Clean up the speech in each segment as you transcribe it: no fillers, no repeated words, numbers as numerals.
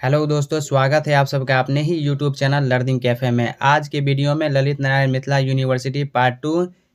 Hello दोस्तों, स्वागत है आप सबका अपने ही यूट्यूब चैनल लर्निंग कैफ़े में। आज के वीडियो में Lalit Narayan Mithila university part 2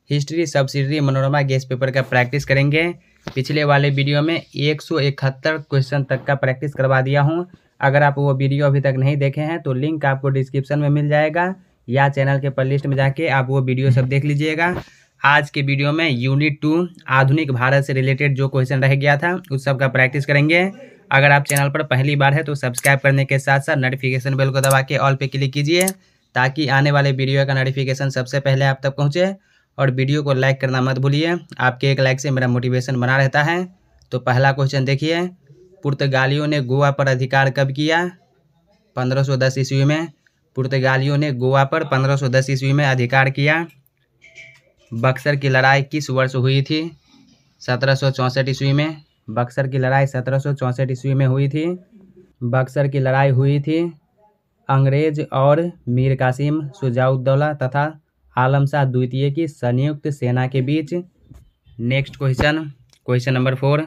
history subsidiary Manorama guest paper का प्रैक्टिस करेंगे। पिछले वाले वीडियो में 171 क्वेश्चन तक का प्रैक्टिस करवा दिया हूं। अगर आप वो वीडियो अभी तक नहीं देखे हैं तो लिंक आपको डिस्क्रिप्शन में मिल जाएगा या चैनल के प्लेलिस्ट में जाके आप वो वीडियो सब देख लीजिएगा। आज के वीडियो में यूनिट 2 आधुनिक भारत से रिलेटेड जो क्वेश्चन रह गया था उस सब का प्रैक्टिस करेंगे। अगर आप चैनल पर पहली बार है तो सब्सक्राइब करने के साथ साथ नोटिफिकेशन बेल को दबा के ऑल पे क्लिक कीजिए ताकि आने वाले वीडियो का नोटिफिकेशन सबसे पहले आप तक पहुंचे। और वीडियो को लाइक करना मत भूलिए, आपके एक लाइक से मेरा मोटिवेशन बना रहता है। तो पहला क्वेश्चन देखिए, पुर्तगालियों ने गोवा पर अधिकार कब किया? 1510 ईस्वी में। पुर्तगालियों ने गोवा पर 1510 ईस्वी में अधिकार किया। बक्सर की लड़ाई किस वर्ष हुई थी? 1764 ईस्वी में। बक्सर की लड़ाई 1764 ईस्वी में हुई थी। बक्सर की लड़ाई हुई थी अंग्रेज और मीर कासिम शुजाउद्दौला तथा आलम शाह द्वितीय की संयुक्त सेना के बीच। नेक्स्ट क्वेश्चन नंबर 4,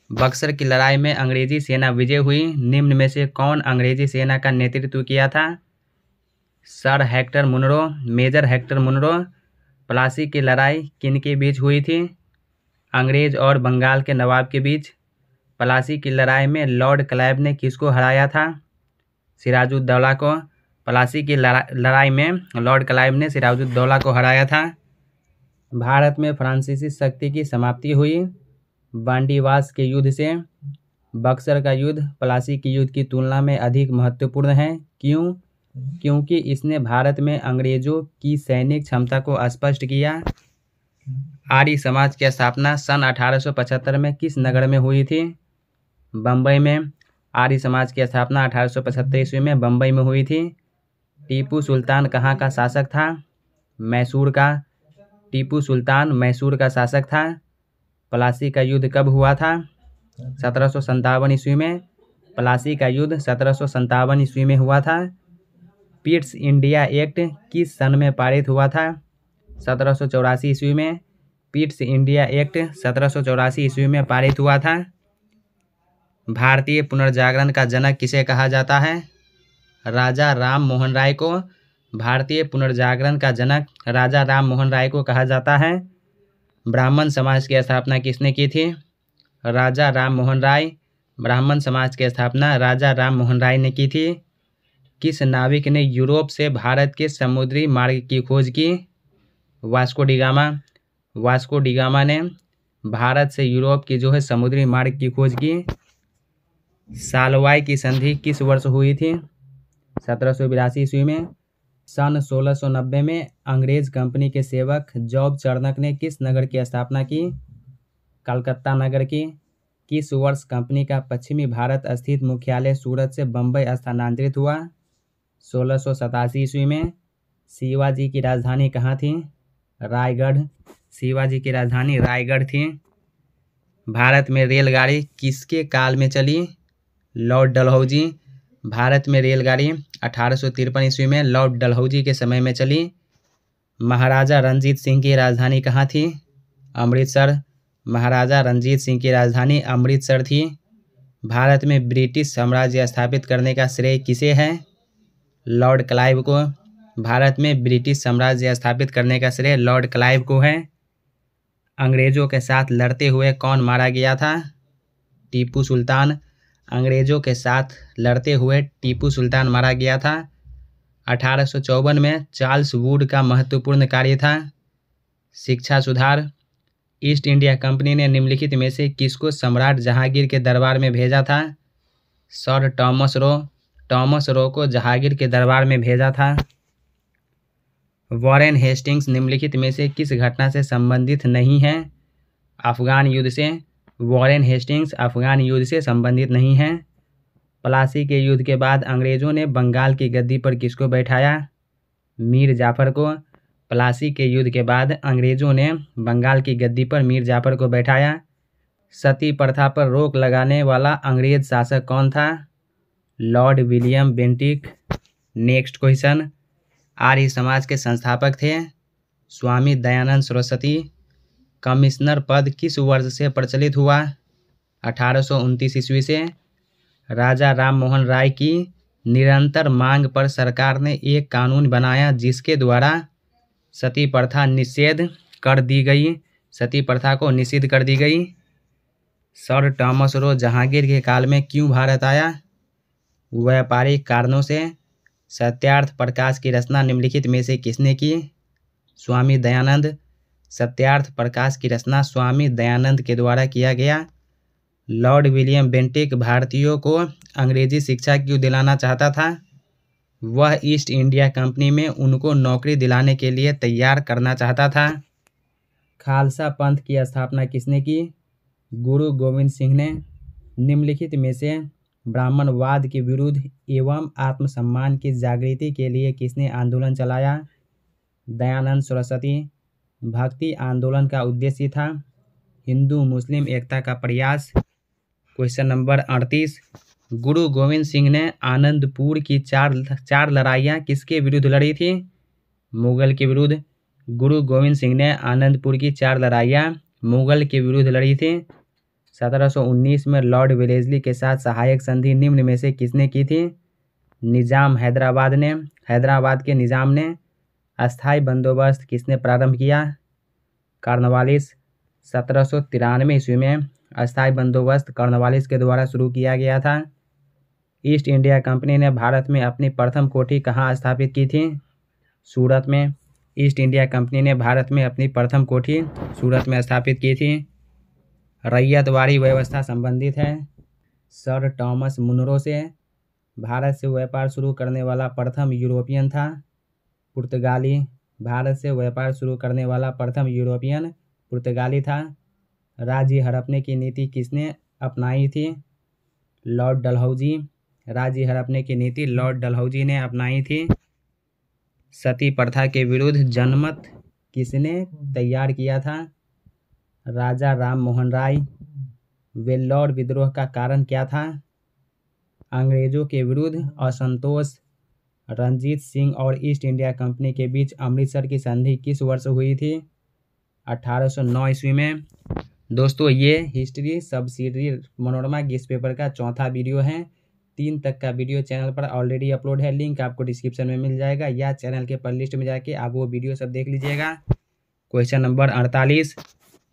बक्सर की लड़ाई में अंग्रेजी सेना विजय हुई। निम्न में से कौन अंग्रेजी सेना का नेतृत्व किया था? Sir Hector Munro, major Hector Munro. Plassey की लड़ाई किन के बीच हुई थी? अंग्रेज और बंगाल के नवाब के बीच। प्लासी की लड़ाई में लॉर्ड क्लाइव ने किसको हराया था? सिराजुद्दौला को। प्लासी की लड़ाई में लॉर्ड क्लाइव ने सिराजुद्दौला को हराया था। भारत में फ्रांसीसी शक्ति की समाप्ति हुई बांडीवास के युद्ध से। बक्सर का युद्ध प्लासी के युद्ध की तुलना में अधिक महत्वपूर्ण है। क्यों? क्योंकि इसने भारत में अंग्रेजों की सैनिक क्षमता को स्पष्ट किया। आर्य समाज की स्थापना सन 1875 में किस नगर में हुई थी? बम्बई में। आर्य समाज की स्थापना 1875 ईस्वी में बम्बई में हुई थी। टीपू सुल्तान कहाँ का शासक था? मैसूर का। टीपू सुल्तान मैसूर का शासक था। प्लासी का युद्ध कब हुआ था? 1757 ईस्वी में। प्लासी का युद्ध 1757 ईस्वी में हुआ था। पिट्स इंडिया एक्ट किस सन में पारित हुआ था? 1784 ईस्वी में। पिट्स इंडिया एक्ट 1784 ईस्वी में पारित हुआ था। भारतीय पुनर्जागरण का जनक किसे कहा जाता है? राजा राम मोहन राय को। भारतीय पुनर्जागरण का जनक राजा राम मोहन राय को कहा जाता है। ब्राह्मण समाज की स्थापना किसने की थी? राजा राम मोहन राय। ब्राह्मण समाज की स्थापना राजा राम मोहन राय ने की थी। किस नाविक ने यूरोप से भारत के समुद्री मार्ग की खोज की? Vasco D gamma. Vasco D gamma ने भारत से यूरोप की समुद्री मार्ग की खोज की। सालवाई की संधि किस वर्ष हुई थी? 1782 ईस्वी में। सन 1690 में अंग्रेज कंपनी के सेवक जॉब चार्नक ने किस नगर की स्थापना की? कलकत्ता नगर की। किस वर्ष कंपनी का पश्चिमी भारत स्थित मुख्यालय सूरत से बम्बई स्थानांतरित हुआ? 1687 ईस्वी में। शिवाजी की राजधानी कहाँ थी? रायगढ़। शिवाजी की राजधानी रायगढ़ थी। भारत में रेलगाड़ी किसके काल में चली? लॉर्ड डलहौजी। भारत में रेलगाड़ी 1853 ईस्वी में लॉर्ड डलहौजी के समय में चली। महाराजा रणजीत सिंह की राजधानी कहाँ थी? अमृतसर। महाराजा रणजीत सिंह की राजधानी अमृतसर थी। भारत में ब्रिटिश साम्राज्य स्थापित करने का श्रेय किसे है? लॉर्ड क्लाइव को। भारत में ब्रिटिश साम्राज्य स्थापित करने का श्रेय लॉर्ड क्लाइव को है। अंग्रेजों के साथ लड़ते हुए कौन मारा गया था? टीपू सुल्तान। अंग्रेजों के साथ लड़ते हुए टीपू सुल्तान मारा गया था। 1854 में चार्ल्स वुड का महत्वपूर्ण कार्य था शिक्षा सुधार। ईस्ट इंडिया कंपनी ने निम्नलिखित में से किसको सम्राट जहांगीर के दरबार में भेजा था? Sir Thomas Roe. Thomas Roe को जहांगीर के दरबार में भेजा था। वॉरेन हेस्टिंग्स निम्नलिखित में से किस घटना से संबंधित नहीं है? अफगान युद्ध से। वॉरेन हेस्टिंग्स अफगान युद्ध से संबंधित नहीं है। प्लासी के युद्ध के बाद अंग्रेजों ने बंगाल की गद्दी पर किसको बैठाया? मीर जाफर को। प्लासी के युद्ध के बाद अंग्रेजों ने बंगाल की गद्दी पर मीर जाफर को बैठाया। सती प्रथा पर रोक लगाने वाला अंग्रेज शासक कौन था? Lord William Bentinck. Next question, Arya Samaj के संस्थापक थे स्वामी दयानंद सरस्वती। कमिश्नर पद किस वर्ष से प्रचलित हुआ? 1829 ईस्वी से। राजा राम मोहन राय की निरंतर मांग पर सरकार ने एक कानून बनाया जिसके द्वारा सती प्रथा निषेध कर दी गई। सती प्रथा को निषिद्ध कर दी गई। सर थॉमस रो जहांगीर के काल में क्यों भारत आया? व्यापारिक कारणों से। सत्यार्थ प्रकाश की रचना निम्नलिखित में से किसने की? स्वामी दयानंद। सत्यार्थ प्रकाश की रचना स्वामी दयानंद के द्वारा किया गया। लॉर्ड विलियम बेंटिक भारतीयों को अंग्रेजी शिक्षा क्यों दिलाना चाहता था? वह ईस्ट इंडिया कंपनी में उनको नौकरी दिलाने के लिए तैयार करना चाहता था। खालसा पंथ की स्थापना किसने की? गुरु गोविंद सिंह ने। निम्नलिखित में से ब्राह्मणवाद के विरुद्ध एवं आत्मसम्मान की जागृति के लिए किसने आंदोलन चलाया? दयानंद सरस्वती। भक्ति आंदोलन का उद्देश्य था हिंदू मुस्लिम एकता का प्रयास। Question number 38। गुरु गोविंद सिंह ने आनंदपुर की चार लड़ाइयाँ किसके विरुद्ध लड़ी थी? मुगल के विरुद्ध। गुरु गोविंद सिंह ने आनंदपुर की 4 लड़ाइयाँ मुगल के विरुद्ध लड़ी थी। 1719 में लॉर्ड वेलेस्ली के साथ सहायक संधि निम्न में से किसने की थी? निजाम हैदराबाद ने। हैदराबाद के निजाम ने। अस्थायी बंदोबस्त किसने प्रारंभ किया? कॉर्नवालिस। 1793 ईस्वी में अस्थायी बंदोबस्त कॉर्नवालिस के द्वारा शुरू किया गया था। ईस्ट इंडिया कंपनी ने भारत में अपनी प्रथम कोठी कहाँ स्थापित की थी? सूरत में। ईस्ट इंडिया कंपनी ने भारत में अपनी प्रथम कोठी सूरत में स्थापित की थी। रैयतवाड़ी व्यवस्था संबंधित है सर थॉमस मुनरो से। भारत से व्यापार शुरू करने वाला प्रथम यूरोपियन था पुर्तगाली। भारत से व्यापार शुरू करने वाला प्रथम यूरोपियन पुर्तगाली था। राज्य हड़पने की नीति किसने अपनाई थी? लॉर्ड डलहौजी। राज्य हड़पने की नीति लॉर्ड डलहौजी ने अपनाई थी। सती प्रथा के विरुद्ध जनमत किसने तैयार किया था? राजा राम मोहन राय। वेल्लोर विद्रोह का कारण क्या था? अंग्रेजों के विरुद्ध असंतोष। रंजीत सिंह और ईस्ट इंडिया कंपनी के बीच अमृतसर की संधि किस वर्ष हुई थी? 1809 ईस्वी में। दोस्तों ये history subsidiary Manorama guest paper का चौथा वीडियो है। 3 तक का वीडियो चैनल पर ऑलरेडी अपलोड है। लिंक आपको डिस्क्रिप्शन में मिल जाएगा या चैनल के प्लेलिस्ट में जाके आप वो वीडियो सब देख लीजिएगा। Question number 48।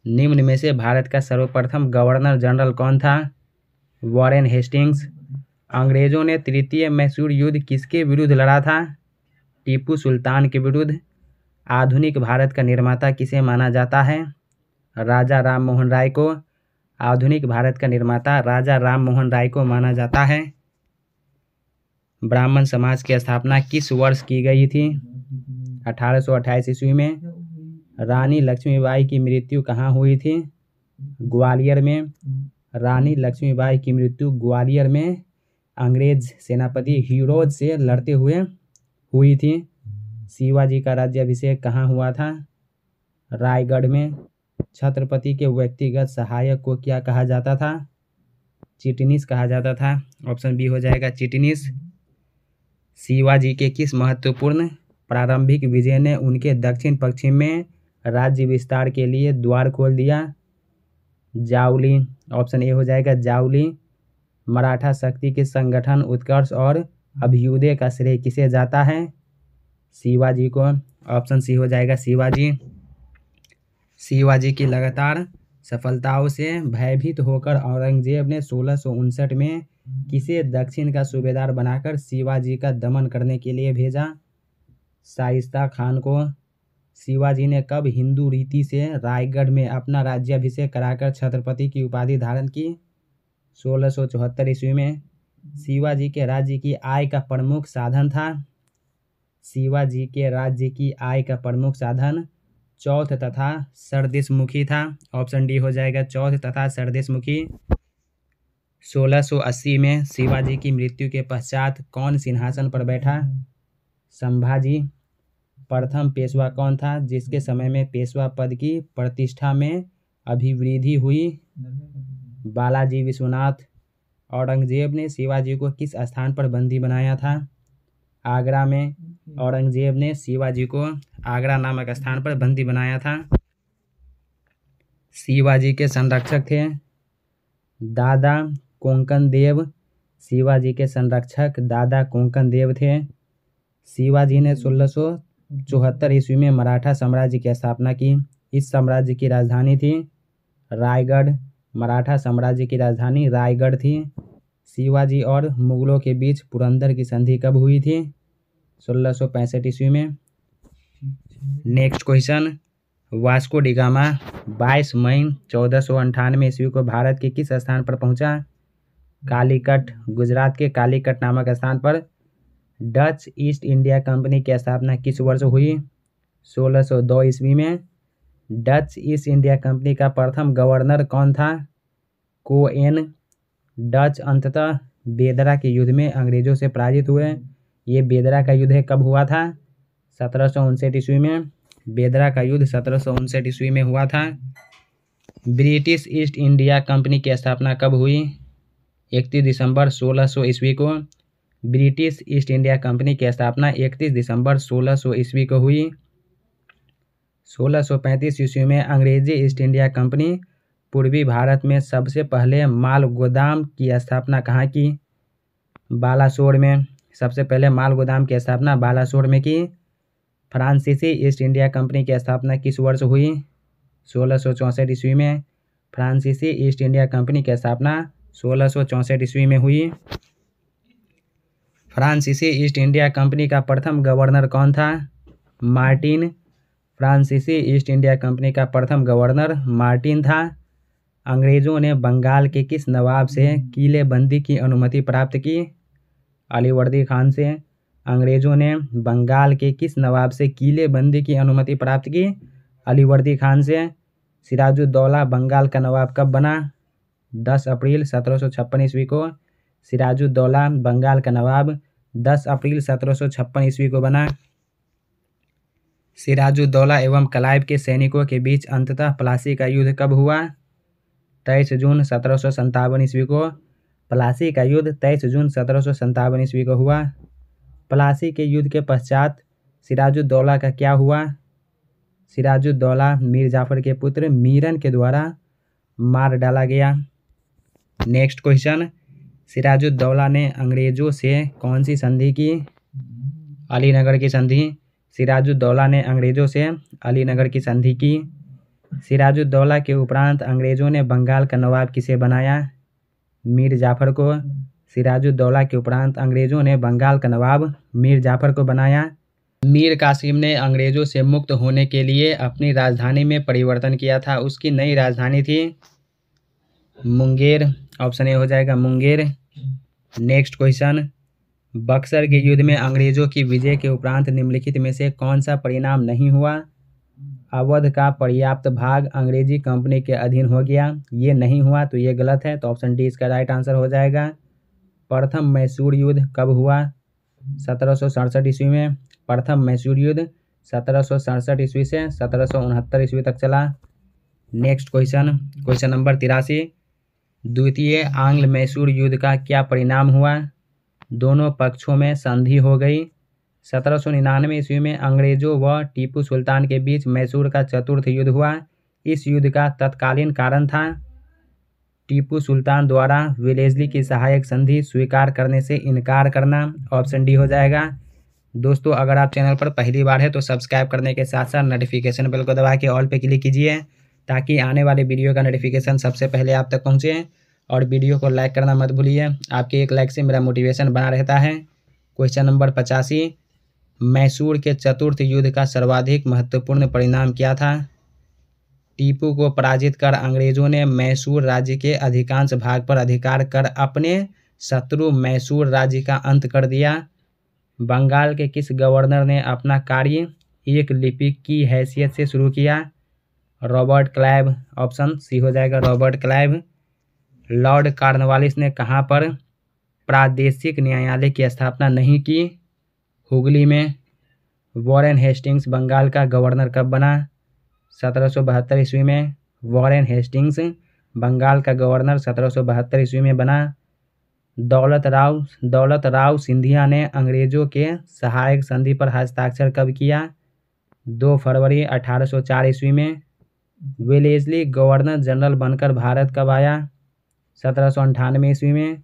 निम्न में से भारत का सर्वप्रथम गवर्नर जनरल कौन था? Warren Hastings. अंग्रेजों ने तृतीय मैसूर युद्ध किसके विरुद्ध लड़ा था? टीपू सुल्तान के विरुद्ध। आधुनिक भारत का निर्माता किसे माना जाता है? राजा राम मोहन राय को। आधुनिक भारत का निर्माता राजा राम मोहन राय को माना जाता है। ब्राह्मण समाज की स्थापना किस वर्ष की गई थी? 1828 ईस्वी में। रानी लक्ष्मीबाई की मृत्यु कहाँ हुई थी? ग्वालियर में। रानी लक्ष्मीबाई की मृत्यु ग्वालियर में अंग्रेज सेनापति हीरोज से लड़ते हुए हुई थी। शिवाजी का राज्याभिषेक कहाँ हुआ था? रायगढ़ में। छत्रपति के व्यक्तिगत सहायक को क्या कहा जाता था? चिटनीस कहा जाता था। ऑप्शन बी हो जाएगा चिटनीस। शिवाजी के किस महत्वपूर्ण प्रारंभिक विजय ने उनके दक्षिण पश्चिम में राज्य विस्तार के लिए द्वार खोल दिया? जावली। ऑप्शन ए हो जाएगा जावली। मराठा शक्ति के संगठन उत्कर्ष और अभ्युदय का श्रेय किसे जाता है? शिवाजी को। ऑप्शन सी हो जाएगा शिवाजी। शिवाजी की लगातार सफलताओं से भयभीत होकर औरंगजेब ने 1659 में किसे दक्षिण का सूबेदार बनाकर शिवाजी का दमन करने के लिए भेजा? शाइस्ता खान को। शिवाजी ने कब हिंदू रीति से रायगढ़ में अपना राज्याभिषेक कराकर छत्रपति की उपाधि धारण की? 1674 ईस्वी में। शिवाजी के राज्य की आय का प्रमुख साधन था? शिवाजी के राज्य की आय का प्रमुख साधन चौथ तथा सरदेशमुखी था। ऑप्शन डी हो जाएगा चौथ तथा सरदेशमुखी। 1680 में शिवाजी की मृत्यु के पश्चात कौन सिंहासन पर बैठा? संभाजी। प्रथम पेशवा कौन था जिसके समय में पेशवा पद की प्रतिष्ठा में अभिवृद्धि हुई? बालाजी विश्वनाथ। औरंगजेब ने शिवाजी को किस स्थान पर बंदी बनाया था? आगरा में। औरंगजेब ने शिवाजी को आगरा नामक स्थान पर बंदी बनाया था। शिवाजी के संरक्षक थे दादा कोंकण देव। शिवाजी के संरक्षक दादा कोंकण देव थे। शिवाजी ने 1674 ईस्वी में मराठा साम्राज्य की स्थापना की। इस साम्राज्य की राजधानी थी रायगढ़। मराठा साम्राज्य की राजधानी रायगढ़ थी। शिवाजी और मुगलों के बीच पुरंदर की संधि कब हुई थी? 1665 ईस्वी में। Next question, Vasco D gamma 22 मई 1498 ईस्वी को भारत के किस स्थान पर पहुंचा? कालीकट, गुजरात के कालीकट नामक स्थान पर। डच ईस्ट इंडिया कंपनी की स्थापना किस वर्ष हुई? 1602 ईस्वी में। डच ईस्ट इंडिया कंपनी का प्रथम गवर्नर कौन था? कोएन। डच अंततः बेदरा के युद्ध में अंग्रेजों से पराजित हुए। ये बेदरा का युद्ध कब हुआ था? 1759 ईस्वी में। बेदरा का युद्ध 1759 ईस्वी में हुआ था। ब्रिटिश ईस्ट इंडिया कंपनी की स्थापना कब हुई? 31 दिसंबर 1600 ईस्वी को। ब्रिटिश ईस्ट इंडिया कंपनी की स्थापना 31 दिसंबर 1600 ईस्वी को हुई। 1635 ईस्वी में अंग्रेजी ईस्ट इंडिया कंपनी पूर्वी भारत में सबसे पहले माल गोदाम की स्थापना कहाँ की? बालासोर में। सबसे पहले माल गोदाम की स्थापना बालासोर में की। फ्रांसीसी ईस्ट इंडिया कंपनी की स्थापना किस वर्ष हुई? 1664 ईस्वी में। फ्रांसीसी ईस्ट इंडिया कंपनी की स्थापना 1664 ईस्वी में हुई। फ्रांसीसी ईस्ट इंडिया कंपनी का प्रथम गवर्नर कौन था? मार्टिन। फ्रांसीसी ईस्ट इंडिया कंपनी का प्रथम गवर्नर मार्टिन था। अंग्रेजों ने बंगाल के किस नवाब से किलेबंदी की अनुमति प्राप्त की? अलीवर्दी खान से। अंग्रेजों ने बंगाल के किस नवाब से किलेबंदी की अनुमति प्राप्त की? अलीवर्दी खान से। सिराजुद्दौला बंगाल का नवाब कब बना? 10 अप्रैल 1756 ईस्वी को। सिराजुद्दौला बंगाल का नवाब 10 अप्रैल 1756 ईस्वी को बना। सिराजुद्दौला एवं क्लाइव के सैनिकों के बीच अंततः प्लासी का युद्ध कब हुआ? 23 जून 1757 ईस्वी को। प्लासी का युद्ध 23 जून 1757 ईस्वी को हुआ। प्लासी के युद्ध के पश्चात सिराजुद्दौला का क्या हुआ? सिराजुद्दौला मीर जाफर के पुत्र मीरन के द्वारा मार डाला गया। नेक्स्ट क्वेश्चन, सिराजुद्दौला ने अंग्रेजों से कौन सी संधि की? अलीनगर की संधि। सिराजुद्दौला ने अंग्रेजों से अलीनगर की संधि की। सिराजुद्दौला के उपरांत अंग्रेजों ने बंगाल का नवाब किसे बनाया? मीर जाफर को। सिराजुद्दौला के उपरांत अंग्रेजों ने बंगाल का नवाब मीर जाफर को बनाया। मीर कासिम ने अंग्रेजों से मुक्त होने के लिए अपनी राजधानी में परिवर्तन किया था। उसकी नई राजधानी थी मुंगेर। ऑप्शन ए हो जाएगा मुंगेर। नेक्स्ट क्वेश्चन, बक्सर के युद्ध में अंग्रेजों की विजय के उपरांत निम्नलिखित में से कौन सा परिणाम नहीं हुआ? अवध का पर्याप्त भाग अंग्रेजी कंपनी के अधीन हो गया। ये नहीं हुआ तो ये गलत है, तो ऑप्शन डी इसका राइट आंसर हो जाएगा। प्रथम मैसूर युद्ध कब हुआ? 1767 ईस्वी में। प्रथम मैसूर युद्ध 1767 ईस्वी से 1769 ईस्वी तक चला। नेक्स्ट क्वेश्चन, क्वेश्चन नंबर 83, द्वितीय आंग्ल मैसूर युद्ध का क्या परिणाम हुआ? दोनों पक्षों में संधि हो गई। 1799 ईस्वी में अंग्रेजों व टीपू सुल्तान के बीच मैसूर का चतुर्थ युद्ध हुआ। इस युद्ध का तत्कालीन कारण था टीपू सुल्तान द्वारा वेलेस्ली की सहायक संधि स्वीकार करने से इनकार करना। ऑप्शन डी हो जाएगा। दोस्तों, अगर आप चैनल पर पहली बार है तो सब्सक्राइब करने के साथ साथ नोटिफिकेशन बेल को दबा के ऑल पे क्लिक कीजिए ताकि आने वाले वीडियो का नोटिफिकेशन सबसे पहले आप तक पहुँचे। और वीडियो को लाइक करना मत भूलिए, आपके एक लाइक से मेरा मोटिवेशन बना रहता है। क्वेश्चन नंबर 85, मैसूर के चतुर्थ युद्ध का सर्वाधिक महत्वपूर्ण परिणाम क्या था? टीपू को पराजित कर अंग्रेजों ने मैसूर राज्य के अधिकांश भाग पर अधिकार कर अपने शत्रु मैसूर राज्य का अंत कर दिया। बंगाल के किस गवर्नर ने अपना कार्य एक लिपिक की हैसियत से शुरू किया? Robert Clive. ऑप्शन सी हो जाएगा, रॉबर्ट क्लाइव। लॉर्ड कॉर्नवालिस ने कहाँ पर प्रादेशिक न्यायालय की स्थापना नहीं की? हुगली में। वॉरेन हेस्टिंग्स बंगाल का गवर्नर कब बना? 1772 ईस्वी में। वॉरेन हेस्टिंग्स बंगाल का गवर्नर 1772 ईस्वी में बना। दौलत राव सिंधिया ने अंग्रेजों के सहायक संधि पर हस्ताक्षर कब किया? 2 फरवरी 1804 ईस्वी में। वेलेस्ली गवर्नर जनरल बनकर भारत कब आया? 1798 ईस्वी में।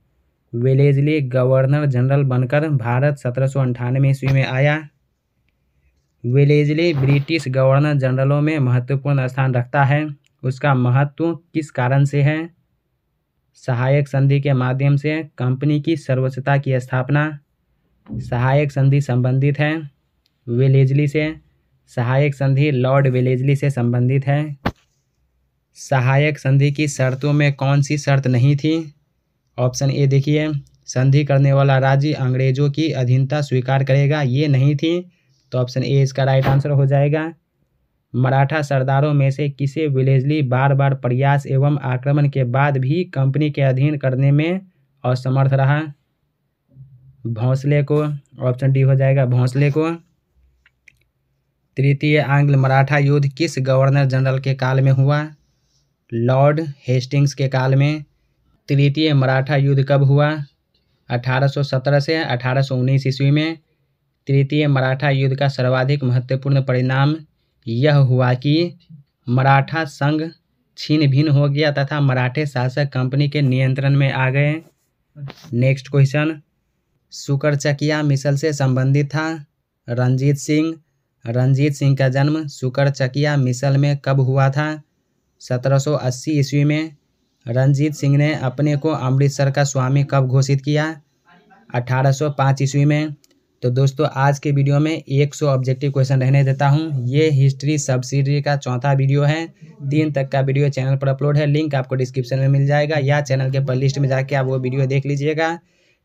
वेलेज़ली गवर्नर जनरल बनकर भारत 1798 ईस्वी में आया। वेलेज़ली ब्रिटिश गवर्नर जनरलों में महत्वपूर्ण स्थान रखता है। उसका महत्व किस कारण से है? सहायक संधि के माध्यम से कंपनी की सर्वोच्चता की स्थापना। सहायक संधि संबंधित है वेलेज़ली से। सहायक संधि लॉर्ड वेलेज़ली से संबंधित है। सहायक संधि की शर्तों में कौन सी शर्त नहीं थी? ऑप्शन ए देखिए, संधि करने वाला राज्य अंग्रेजों की अधीनता स्वीकार करेगा, ये नहीं थी, तो ऑप्शन ए इसका राइट आंसर हो जाएगा। मराठा सरदारों में से किसे वेलेज़ली बार बार प्रयास एवं आक्रमण के बाद भी कंपनी के अधीन करने में असमर्थ रहा? भोंसले को। ऑप्शन डी हो जाएगा भोंसले को। तृतीय आंग्ल मराठा युद्ध किस गवर्नर जनरल के काल में हुआ? लॉर्ड हेस्टिंग्स के काल में। तृतीय मराठा युद्ध कब हुआ? 1817 से 1819 ईस्वी में। तृतीय मराठा युद्ध का सर्वाधिक महत्वपूर्ण परिणाम यह हुआ कि मराठा संघ छिन्न भिन्न हो गया तथा मराठे शासक कंपनी के नियंत्रण में आ गए। नेक्स्ट क्वेश्चन, सुकरचकिया मिसल से संबंधित था। रणजीत सिंह। रणजीत सिंह का जन्म सुकरचकिया मिसल में कब हुआ था? 1780 ईस्वी में। रणजीत सिंह ने अपने को अमृतसर का स्वामी कब घोषित किया? 1805 ईस्वी में। तो दोस्तों आज के वीडियो में 100 ऑब्जेक्टिव क्वेश्चन रहने देता हूं। ये हिस्ट्री सब्सिडरी का चौथा वीडियो है। 3 तक का वीडियो चैनल पर अपलोड है, लिंक आपको डिस्क्रिप्शन में मिल जाएगा या चैनल के प्लेलिस्ट में जाके आप वो वीडियो देख लीजिएगा।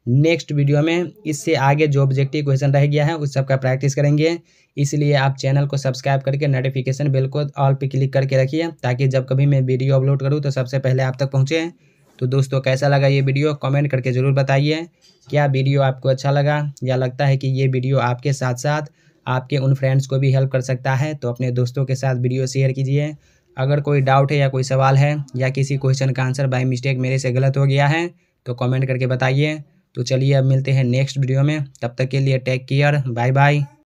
नेक्स्ट वीडियो में इससे आगे जो ऑब्जेक्टिव क्वेश्चन रह गया है उस सब का प्रैक्टिस करेंगे, इसलिए आप चैनल को सब्सक्राइब करके नोटिफिकेशन बेल को ऑल पे क्लिक करके रखिए ताकि जब कभी मैं वीडियो अपलोड करूँ तो सबसे पहले आप तक पहुँचे। तो दोस्तों कैसा लगा ये वीडियो कमेंट करके ज़रूर बताइए। क्या वीडियो आपको अच्छा लगा या लगता है कि ये वीडियो आपके साथ साथ आपके उन फ्रेंड्स को भी हेल्प कर सकता है तो अपने दोस्तों के साथ वीडियो शेयर कीजिए। अगर कोई डाउट है या कोई सवाल है या किसी क्वेश्चन का आंसर बाय मिस्टेक मेरे से गलत हो गया है तो कमेंट करके बताइए। तो चलिए अब मिलते हैं नेक्स्ट वीडियो में, तब तक के लिए टेक केयर, बाय बाय।